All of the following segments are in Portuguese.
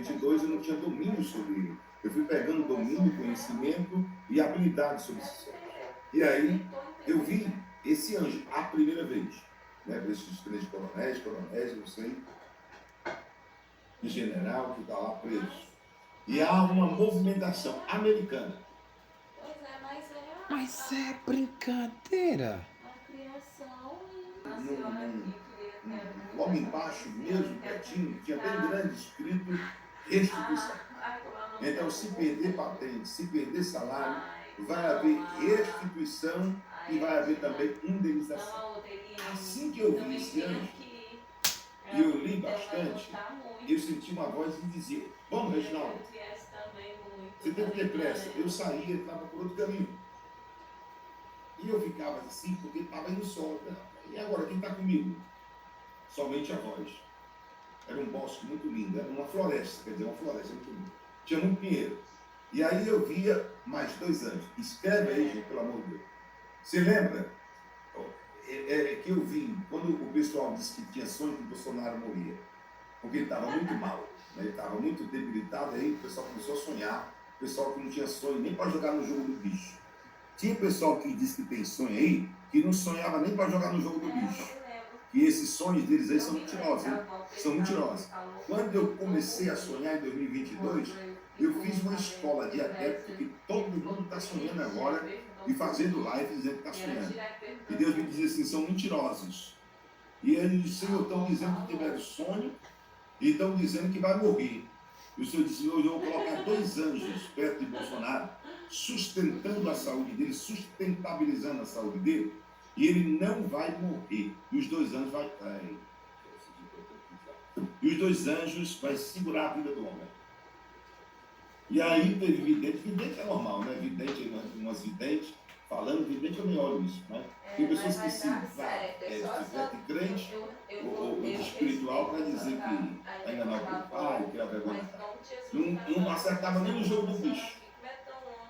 2022 eu não tinha domínio sobre ele. Eu fui pegando domínio, conhecimento e habilidade sobre esses sonhos. E aí eu vi esse anjo a primeira vez, né? Para esses 3 coronéis, não sei, de general que está lá preso. E há uma movimentação americana. Mas é brincadeira. A criação Logo embaixo, mesmo, pertinho, tinha bem grande escrito restituição. Então, se perder patente, se perder salário, vai haver restituição e vai haver também indenização. Assim que eu vi esse anjo, e eu li bastante, eu senti uma voz que dizia: vamos, Reginaldo, você tem que ter pressa. Eu saía, ele estava por outro caminho. E eu ficava assim, porque estava indo sol. E agora, quem está comigo? Somente a voz. Era um bosque muito lindo, era uma floresta, quer dizer, uma floresta muito linda. Tinha muito pinheiro. E aí eu via mais 2 anjos. Escreve aí, gente, pelo amor de Deus. Você lembra? Que eu vi, quando o pessoal disse que tinha sonho que o Bolsonaro morria, porque ele estava muito mal, né? Ele estava muito debilitado, aí o pessoal começou a sonhar, o pessoal que não tinha sonho nem para jogar no jogo do bicho. Tinha pessoal que disse que tem sonho aí, que não sonhava nem para jogar no jogo do bicho. Que esses sonhos deles aí são mentirosos, hein? São mentirosos. Quando eu comecei a sonhar em 2022, eu fiz uma escola de adepto que todo mundo está sonhando agora e fazendo live dizendo que está sonhando. E Deus me dizia assim: são mentirosos. E eles disseram: estão dizendo que tiveram sonho e estão dizendo que vai morrer. E o Senhor disse: hoje eu vou colocar 2 anjos perto de Bolsonaro, sustentando a saúde dele, sustentabilizando a saúde dele, e ele não vai morrer. E os 2 anjos vai cair. E os 2 anjos vai segurar a vida do homem. E aí teve vidente é normal, né? Vidente, umas videntes falando, vidente eu nem olho isso, né? Tem pessoas que se de crente ou de espiritual para dizer que vai enganar o pai, que é a vergonha. Não acertava nem no jogo do bicho.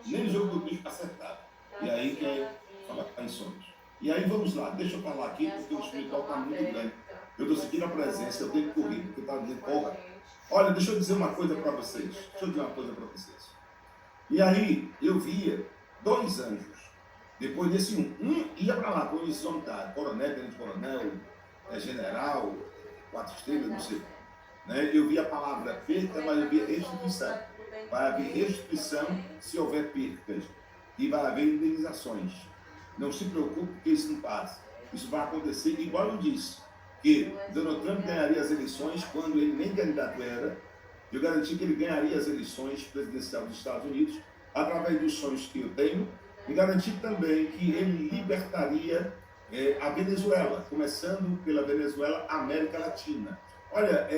Nem no jogo do bicho acertava. E aí quer falar em sonhos. E aí vamos lá, deixa eu falar aqui, porque o espiritual está muito grande. Eu estou sentindo a presença, eu tenho que correr, porque está dizendo, porra. Olha, deixa eu dizer uma coisa para vocês. E aí eu via 2 anjos. Depois desse um ia para lá, com esse homem tá, coronel, tenente-coronel, general, 4 estrelas, não sei. Né? Eu vi a palavra perda, mas eu vi restituição. Vai haver restituição se houver perdas. E vai haver indenizações. Não se preocupe, porque isso não passa. Isso vai acontecer, igual eu disse, que Donald Trump ganharia as eleições quando ele nem candidato era. Eu garanti que ele ganharia as eleições presidenciais dos Estados Unidos através dos sonhos que eu tenho, e garanti também que ele libertaria a Venezuela, começando pela Venezuela, América Latina. Olha,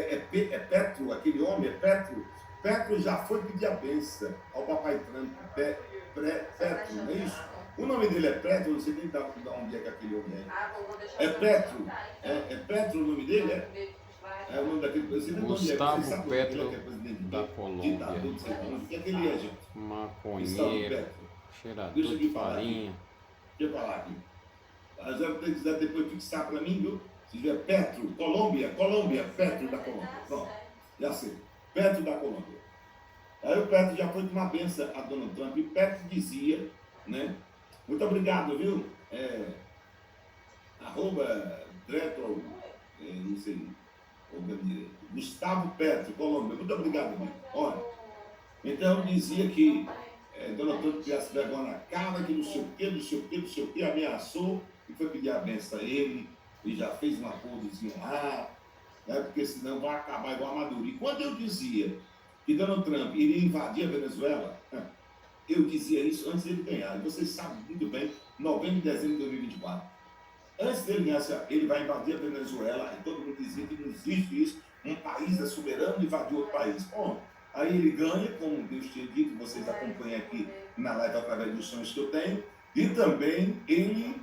Petro, aquele homem, Petro. Petro já foi pedir a benção ao papai Trump, Petro, não é isso? O nome dele é Petro, não sei nem de onde é que aquele homem é. É Petro. É Petro o nome dele? É o nome daquele presidente. Gustavo Petro da Colômbia. Que aquele é, gente? Maconheiro, cheirador de farinha. Deixa eu falar aqui. Mas eu tenho que depois fixar para mim, viu? Se tiver Petro, Colômbia, Petro da Colômbia. Pronto, já sei. Petro da Colômbia. Aí o Petro já foi tomar benção a Donald Trump. E Petro dizia, né? Muito obrigado, viu? Dretro, não sei, Gustavo Petro, Colômbia. Muito obrigado, viu? Olha, então dizia que Donald Trump tivesse vergonha na cara, que não sei o que, ameaçou e foi pedir a benção a ele, e já fez um acordozinho lá, né, porque senão vai acabar igual a Maduro. E quando eu dizia que Donald Trump iria invadir a Venezuela, eu dizia isso antes dele ganhar. E vocês sabem muito bem, novembro e dezembro de 2024. Antes dele ganhar, ele vai invadir a Venezuela, e todo mundo dizia que não existe isso, um país é soberano invadir outro país. Bom, aí ele ganha, como Deus tinha dito, vocês acompanham aqui na live através dos sonhos que eu tenho, e também ele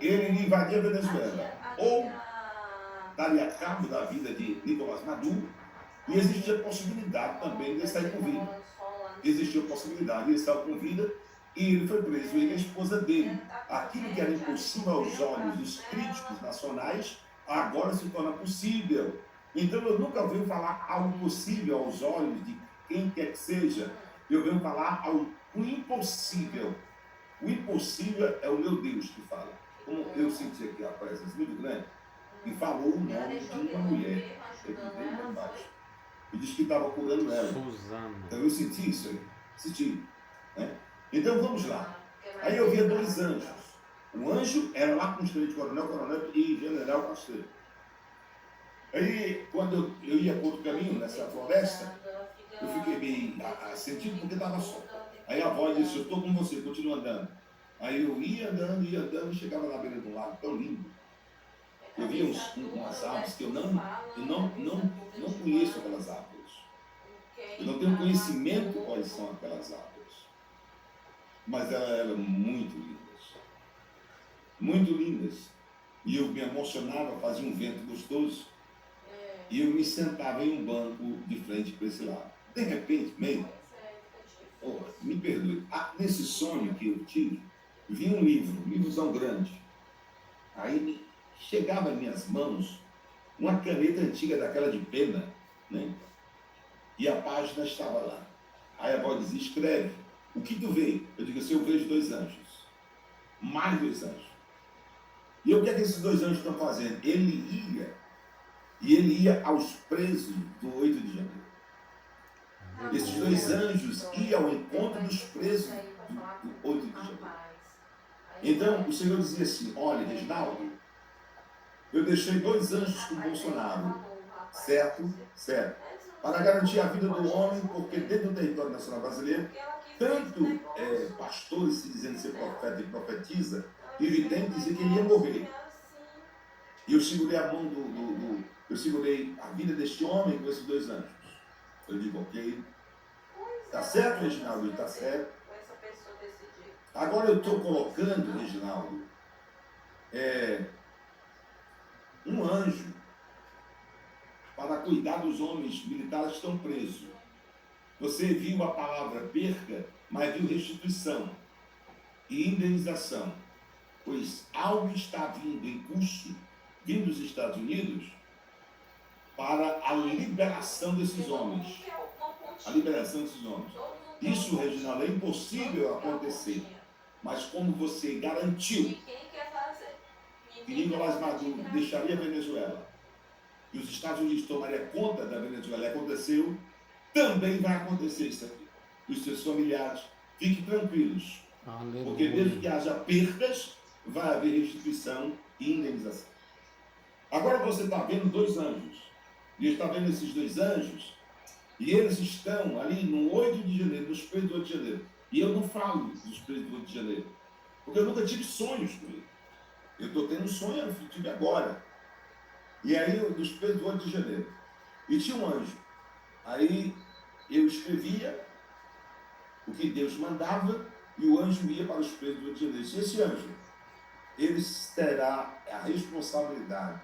invadia a Venezuela, ou daria cabo da vida de Nicolás Maduro, e existia a possibilidade também de ele sair com vida. Existiu a possibilidade de ele sair com vida, e ele foi preso, ele e a esposa dele. Aquilo que era impossível aos olhos dos críticos nacionais, agora se torna possível. Então eu nunca ouvi falar algo possível aos olhos de quem quer que seja. Eu venho falar o impossível. O impossível é o meu Deus que fala. Como eu senti aqui a presença muito grande, e falou o nome de uma mulher. Eu gritei lá embaixo. E disse que estava curando ela. Suzana. Então eu senti isso aí. Senti. Né? Então vamos lá. Aí eu via dois anjos. Um anjo era lá com os três coronel, coronel e general Castelo. Aí, quando eu ia por outro caminho, nessa floresta, eu fiquei meio sentindo porque estava só. Aí a voz disse, eu estou com você, continua andando. Aí eu ia andando e chegava na beira de um lago tão lindo. Eu via umas árvores que eu não conheço aquelas árvores. Eu não tenho conhecimento quais são aquelas árvores. Mas elas eram muito lindas. Muito lindas. E eu me emocionava, fazia um vento gostoso. E eu me sentava em um banco de frente para esse lado. De repente, me perdoe, nesse sonho que eu tive, vi um livrozão grande. Aí chegava em minhas mãos uma caneta antiga daquela de pena, né? E a página estava lá. Aí a voz dizia, escreve. O que tu vê? Eu digo assim, eu vejo dois anjos. Mais dois anjos. E o que é que esses dois anjos estão fazendo? Ele ia aos presos do 8 de janeiro. Esses dois anjos iam ao encontro dos presos do 8 de janeiro. Então, o Senhor dizia assim, olha, Reginaldo, eu deixei dois anjos com Bolsonaro, certo? Certo. Para garantir a vida do homem, porque dentro do território nacional brasileiro, tanto pastores se dizendo ser profeta e profetiza, e vidente dizer que ele ia morrer. E eu segurei a mão eu segurei a vida deste homem com esses dois anjos. Eu digo, ok, tá certo, Reginaldo? Tá certo. Agora eu estou colocando, Reginaldo, um anjo para cuidar dos homens militares que estão presos. Você viu a palavra perca, mas viu restituição e indenização, pois algo está vindo em curso, vindo dos Estados Unidos, para a liberação desses homens. A liberação desses homens. Isso, Reginaldo, é impossível acontecer. Mas como você garantiu que Nicolás Maduro deixaria a Venezuela e os Estados Unidos tomariam conta da Venezuela, aconteceu, também vai acontecer isso aqui. Os seus familiares, fiquem tranquilos. Aleluia. Porque mesmo que haja perdas, vai haver restituição e indenização. Agora você está vendo dois anjos. E está vendo esses dois anjos, e eles estão ali no 8 de janeiro, nos presos do 8 de janeiro. E eu não falo dos presos do 8 de janeiro, porque eu nunca tive sonhos com ele. Eu estou tendo um sonho, eu tive agora. E aí, dos presos do 8 de janeiro. E tinha um anjo. Aí eu escrevia o que Deus mandava, e o anjo ia para os presos do 8 de janeiro. E esse anjo, ele terá a responsabilidade,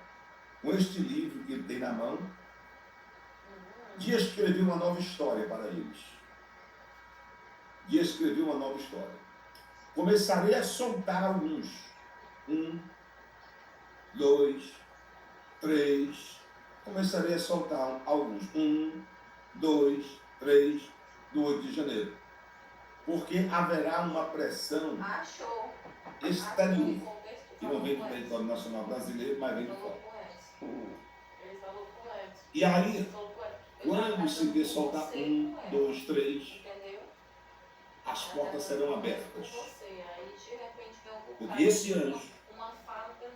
com este livro que ele tem na mão, de escrever uma nova história para eles. De escrever uma nova história. Começarei a soltar alguns. 1, 2, 3. Começarei a soltar alguns. 1, 2, 3, do 8 de janeiro. Porque haverá uma pressão exterior. Que não vem do território nacional brasileiro, mas vem de fora. E aí, quando se vê soltar 1, 2, 3, as portas serão abertas. Porque esse anjo,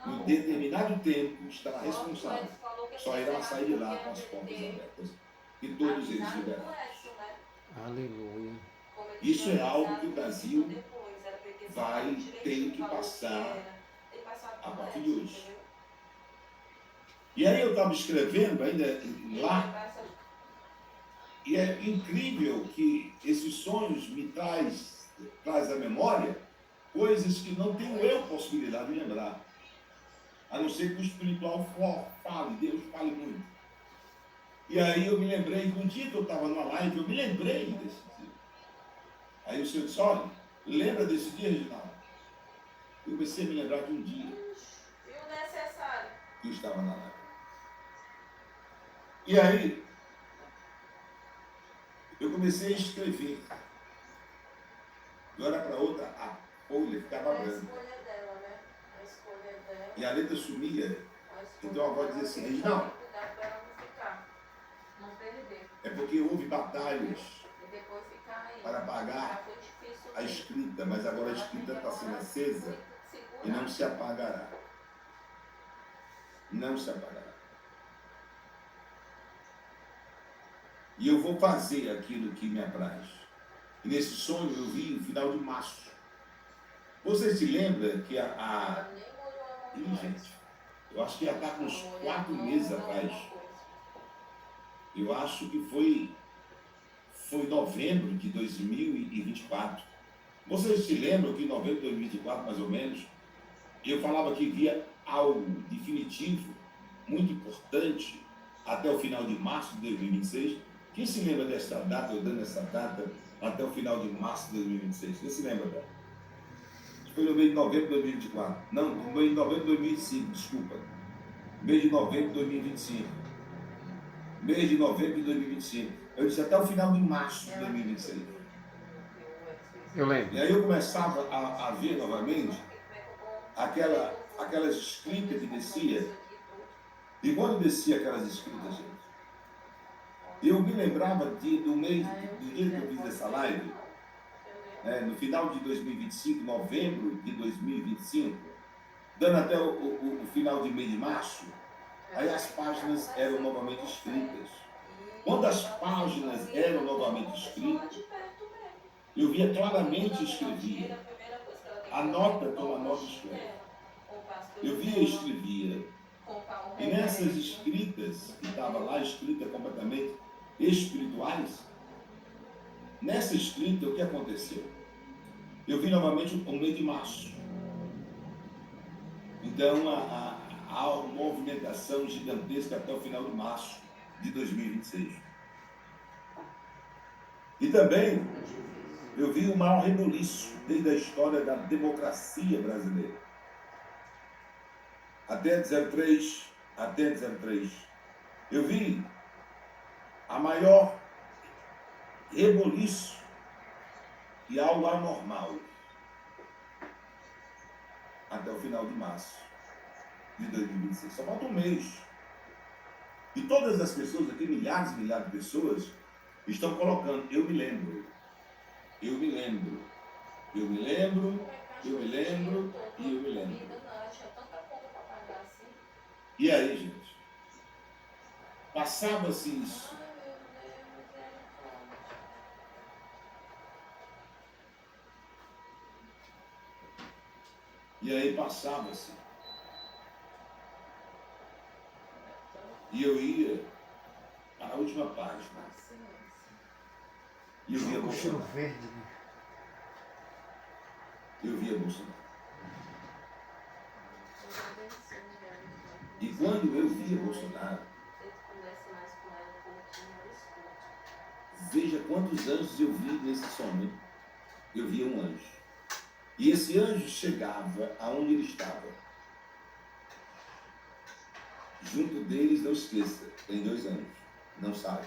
em determinado tempo, estará responsável. Só irá sair de lá com as portas abertas. E todos eles liberados. Aleluia. Isso é algo que o Brasil vai ter que passar a partir de hoje. E aí eu estava escrevendo ainda lá, e é incrível que esses sonhos me traz à memória coisas que não tenho eu possibilidade de lembrar. A não ser que o espiritual fale, Deus fale muito. E aí eu me lembrei que um dia que eu estava numa live, eu me lembrei desse dia. Aí o Senhor disse, olha, lembra desse dia, Reginaldo? Eu comecei a me lembrar de um dia que eu estava na live. E aí, eu comecei a escrever. De hora para outra, a folha ficava É a branca. escolha dela, né? A escolha dela. E a letra sumia. A escolha Então a voz dela, dizia assim, tem que Reginaldo, tomar cuidado para ela não ficar, não perder. é porque houve batalhas E depois ficar aí. para apagar Já foi difícil a mesmo. escrita, mas agora a Ela escrita tem que está sendo agora acesa e não se apagará. Não se apagará. E eu vou fazer aquilo que me apraz. E nesse sonho eu vi no final de março. Você se lembra que Ela nem molhou a mão Ih, gente, eu acho que já está com uns 4 meses atrás. Eu acho que foi novembro de 2024. Vocês se lembram que em novembro de 2024, mais ou menos, eu falava que via algo definitivo, muito importante, até o final de março de 2026. Quem se lembra desta data, eu dando essa data, até o final de março de 2026? Quem se lembra dela? Foi no mês de novembro de 2024. Não, no mês de novembro de 2025, desculpa. Mês de novembro de 2025. Mês de novembro de 2025. Eu disse até o final de março de 2026. Eu lembro. E aí eu começava a ver novamente aquelas escritas que descia. E quando descia aquelas escritas, gente, eu me lembrava do dia que eu fiz essa live, no final de 2025, novembro de 2025, dando até o final de mês de março, aí as páginas eram novamente escritas. Quando as páginas eram novamente escritas, eu via claramente e escrevia. Anota, toma nota e escreve. Eu via e escrevia. E nessas escritas, que estava lá escrita completamente espirituais, nessa escrita, o que aconteceu? Eu vi novamente o mês de março. Então, há uma movimentação gigantesca até o final de março de 2026. E também, eu vi o maior reboliço desde a história da democracia brasileira. Até 03, eu vi a maior reboliço e algo anormal até o final de março de 2026. Só falta um mês. E todas as pessoas aqui, milhares e milhares de pessoas, estão colocando, eu me lembro, eu me lembro, eu me lembro, eu me lembro e eu me lembro. E aí, gente? Passava-se isso. E aí passava-se. E eu ia para a última página. E eu via Bolsonaro. verde, né? Eu via Bolsonaro. E quando eu via Bolsonaro, veja quantos anjos eu vi nesse sonho. Eu via um anjo. E esse anjo chegava aonde ele estava. Junto deles, não esqueça, tem 2 anjos. Não sabe.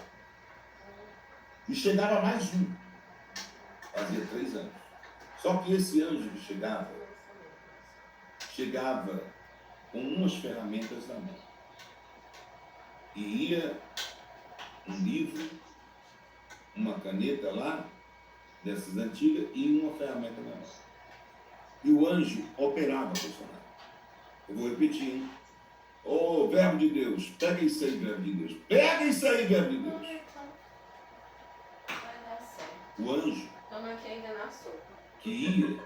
E chegava mais um. Fazia 3 anos. Só que esse anjo que chegava com umas ferramentas na mão. E ia um livro, uma caneta lá, dessas antigas, e uma ferramenta na mão. E o anjo operava Bolsonaro. Eu vou repetir, hein? Ô, verbo de Deus, pega isso aí, verbo de Deus. Pega isso aí, verbo de Deus. O anjo que ia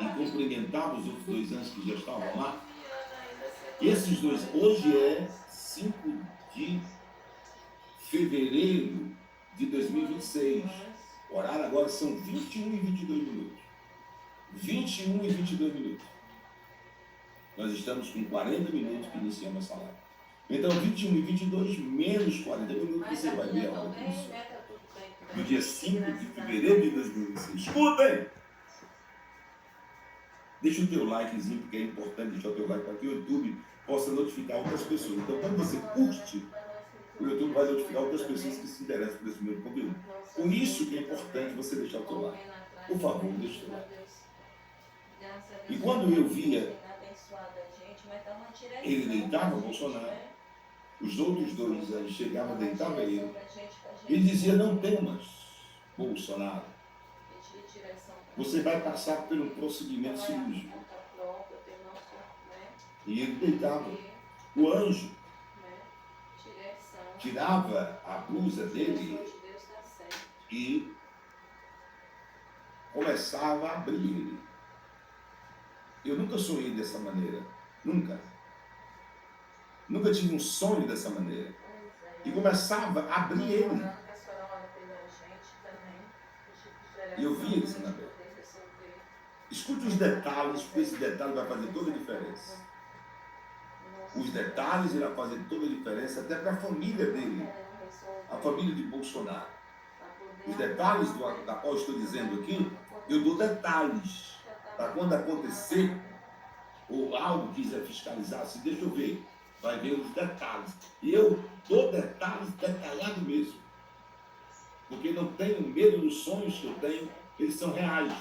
e cumprimentava os outros 2 anjos que já estavam lá. Esses 2, hoje é 5 de fevereiro de 2026. O horário agora são 21 e 22 minutos. 21 e 22 minutos. Nós estamos com 40 minutos que iniciamos essa live. Então, 21 e 22 menos 40 minutos, você vai ver a hora disso. No dia 5 de fevereiro de 2026. Escutem! Deixa o teu likezinho, porque é importante deixar o teu like para que o YouTube possa notificar outras pessoas. Então, quando você curte o YouTube vai notificar outras pessoas que se interessam por esse meu conteúdo. Por isso que é importante você deixar o seu like. Por favor, deixe o seu like. E quando eu via ele deitava Bolsonaro, os outros dois aí chegavam, deitavam ele dizia, não temas, Bolsonaro. Você vai passar por um procedimento cirúrgico. E ele deitava. O anjo tirava a blusa dele e começava a abrir ele. Eu nunca sonhei dessa maneira. Nunca. Nunca tive um sonho dessa maneira. E começava a abrir ele. E eu via isso na Bíblia. Escute os detalhes, porque esse detalhe vai fazer toda a diferença. Os detalhes irão fazer toda a diferença até para a família dele, a família de Bolsonaro. Os detalhes da qual estou dizendo aqui, eu dou detalhes para quando acontecer ou algo quiser fiscalizar, se deixa eu ver, vai ver os detalhes. E eu dou detalhes detalhados mesmo, porque não tenho medo dos sonhos que eu tenho, eles são reais.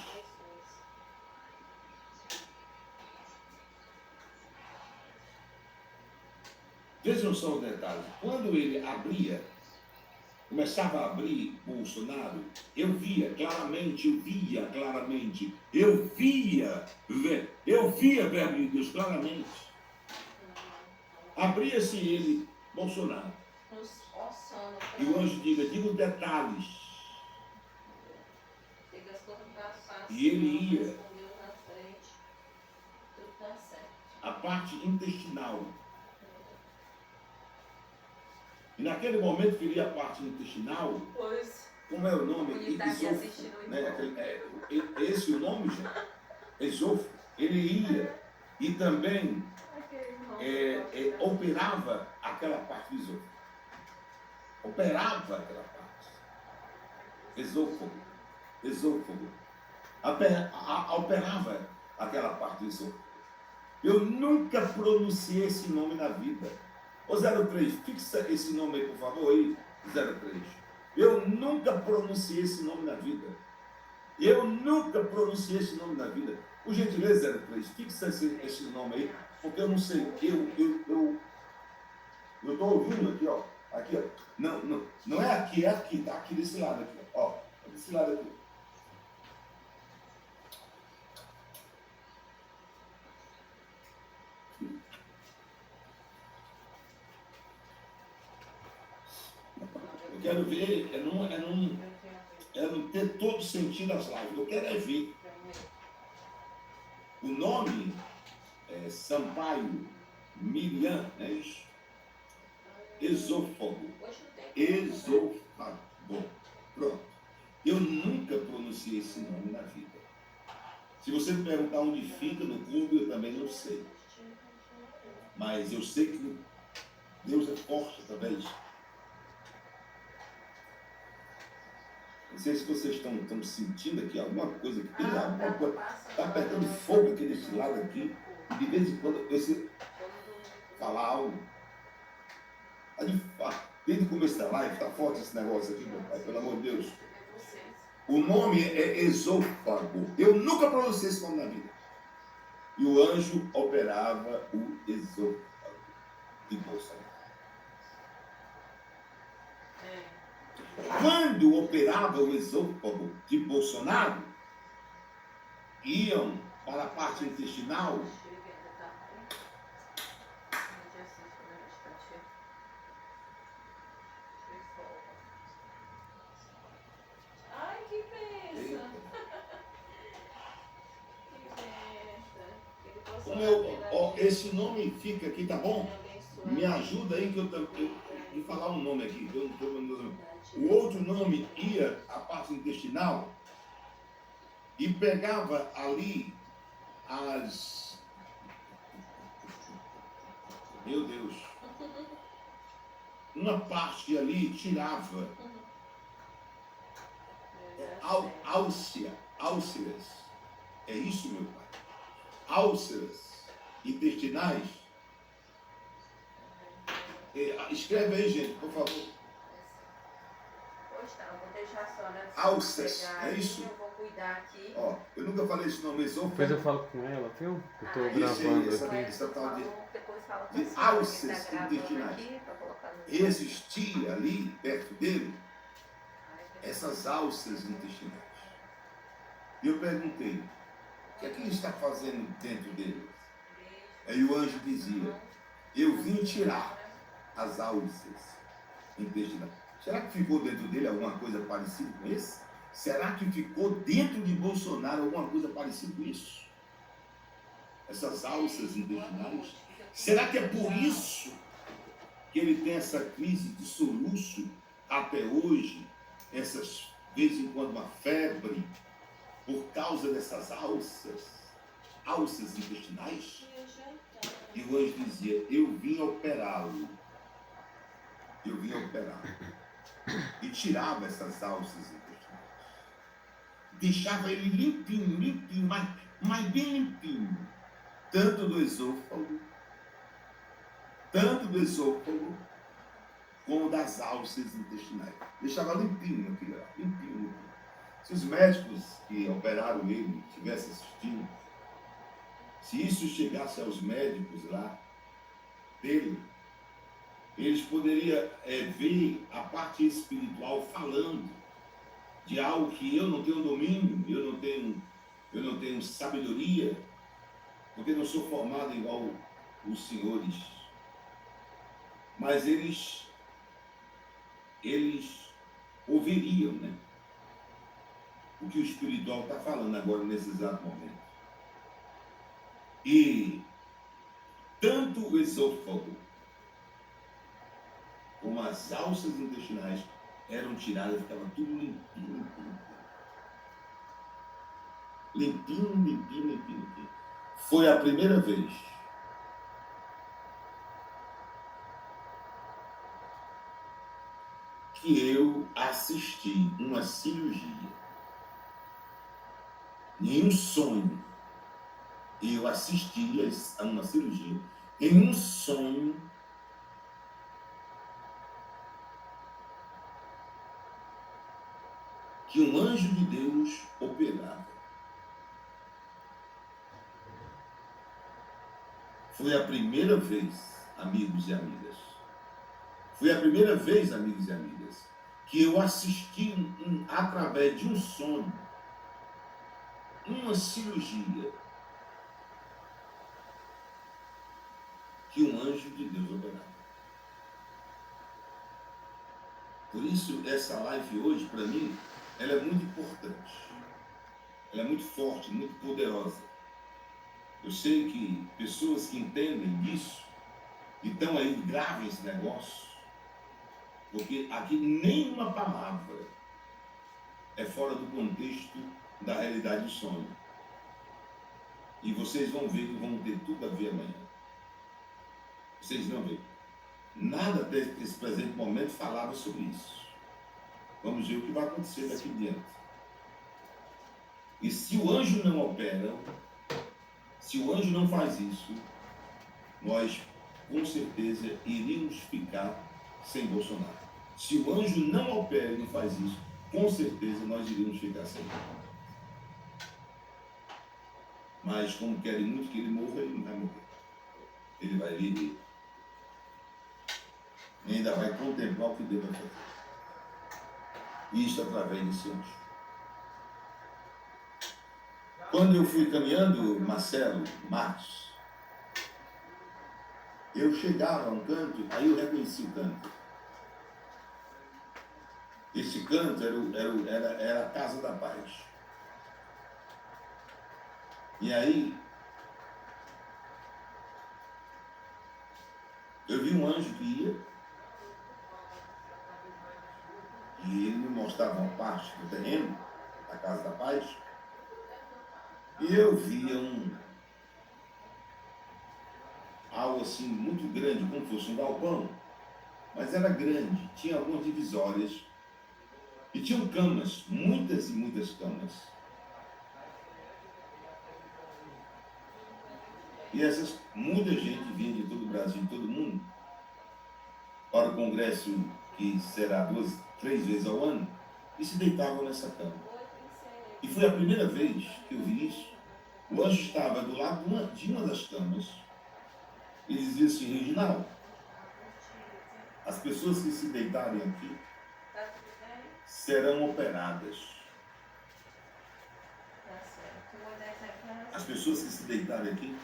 Vejam só os detalhes. Quando ele abria, começava a abrir Bolsonaro, eu via claramente, verbo de Deus, claramente. Abria-se ele, Bolsonaro. E o anjo diga os detalhes. E ele ia a parte intestinal. E naquele momento que ele ia a parte intestinal, como é o nome? Esôfago, né? Esse é o nome, gente? Esôfago. Ele ia e também operava aquela parte do esôfago. Operava aquela parte. Esôfago. Operava aquela parte do esôfago. Eu nunca pronunciei esse nome na vida. Ô 03, fixa esse nome aí, por favor, aí, 03. Eu nunca pronunciei esse nome na vida. Por gentileza, 03, fixa esse nome aí, porque eu não sei, eu estou ouvindo aqui, ó. Aqui, ó. Não é aqui, é aqui, tá aqui desse lado aqui, ó. Desse lado aqui. Eu quero ver, não ter todo sentido as lives. Eu quero ver. O nome é Sampaio Miriam, é isso? Esôfago. Pronto. Eu nunca pronunciei esse nome na vida. Se você me perguntar onde fica no clube, eu também não sei. Mas eu sei que Deus é forte através. Não sei se vocês estão sentindo aqui alguma coisa que tem alguma coisa. Está apertando fogo aqui desse lado aqui. E de vez em quando eu falar algo. Desde o começo da live, está forte esse negócio aqui, meu pai, pelo amor de Deus. O nome é esôfago. Eu nunca pronunciei esse nome na vida. E o anjo operava o esôfago de Bolsonaro. Quando operava o esôfago de Bolsonaro, iam para a parte intestinal. Ai, que bênção! Esse nome fica aqui, tá bom? Me ajuda aí que eu de falar um nome aqui. O outro nome ia à parte intestinal e pegava ali meu Deus, uma parte ali tirava úlceras. É isso, meu pai? Úlceras intestinais. Escreve aí, gente, por favor. Pois tá, eu vou deixar a senhora Alças, pegar é aí, isso? eu vou cuidar aqui. Ó, eu nunca falei esse nome, Depois eu esôfago. falo com ela, viu? Eu tô Ah, gravando esse O aí, aqui. essa Edson tal de falou, depois fala com de a senhora, alças ele tá gravando intestinais. aqui pra colocar no Existia ali, perto dele, essas alças intestinais. E eu perguntei, o que é que ele está fazendo dentro dele? Aí o anjo dizia, eu vim tirar as alças intestinais. Será que ficou dentro dele alguma coisa parecida com isso? Será que ficou dentro de Bolsonaro alguma coisa parecida com isso? Essas alças intestinais? Será que é por isso que ele tem essa crise de soluço até hoje? Essas, de vez em quando, uma febre por causa dessas alças intestinais? E o anjo dizia, eu vim operá-lo. Eu vim operá-lo. E tirava essas alças intestinais. Deixava ele limpinho, mas bem limpinho. Tanto do esôfago, como das alças intestinais. Deixava limpinho aquilo lá, limpinho. Se os médicos que operaram ele estivessem assistindo, se isso chegasse aos médicos lá dele, eles poderiam ver a parte espiritual falando de algo que eu não tenho domínio, eu não tenho sabedoria, porque não sou formado igual os senhores. Mas eles ouviriam, né? O que o espiritual está falando agora nesse exato momento. E tanto o esôfago como as alças intestinais eram tiradas, ficava tudo limpinho. Foi a primeira vez que eu assisti uma cirurgia. Em um sonho, eu assisti a uma cirurgia. Em um sonho, que um anjo de Deus operava. Foi a primeira vez, amigos e amigas. Foi a primeira vez, amigos e amigas, que eu assisti através de um sonho, uma cirurgia que um anjo de Deus operava. Por isso, essa live hoje, para mim, ela é muito importante. Ela é muito forte, muito poderosa. Eu sei que pessoas que entendem disso e estão aí, gravem esse negócio, porque aqui nenhuma palavra é fora do contexto da realidade do sonho. E vocês vão ver que vão ter tudo a ver amanhã. Vocês vão ver. Nada desse presente momento falava sobre isso. Vamos ver o que vai acontecer daqui diante. E se o anjo não opera, se o anjo não faz isso, nós com certeza iríamos ficar sem Bolsonaro. Se o anjo não opera e não faz isso, com certeza nós iríamos ficar sem. Mas como querem muito que ele morra, ele não vai morrer. Ele vai viver. E ainda vai contemplar o que Deus vai fazer. Isso através desse anjo. Quando eu fui caminhando, Marcelo Marcos, eu chegava a um canto, aí eu reconheci o canto. Esse canto era a Casa da Paz. E aí, eu vi um anjo que ia, e ele me mostrava uma parte do terreno, da Casa da Paz, e eu via algo assim muito grande, como se fosse um galpão, mas era grande, tinha algumas divisórias, e tinham camas, muitas e muitas camas. E muita gente vinha de todo o Brasil, de todo mundo, para o congresso que será 3 vezes ao ano e se deitavam nessa cama. E foi a primeira vez que eu vi isso. O anjo estava do lado de uma das camas e dizia assim: Reginaldo, as pessoas que se deitarem aqui Tá tudo bem? serão operadas. Tá certo. Tu vai dar essa casa? As pessoas que se deitarem aqui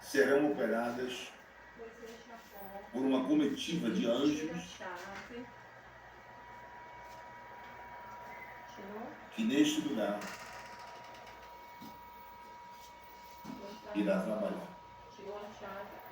serão operadas Depois deixa a porta. por uma comitiva de Tira a anjos chave. Tirou? que neste lugar Vou entrar. irá trabalhar. Tirou a chave.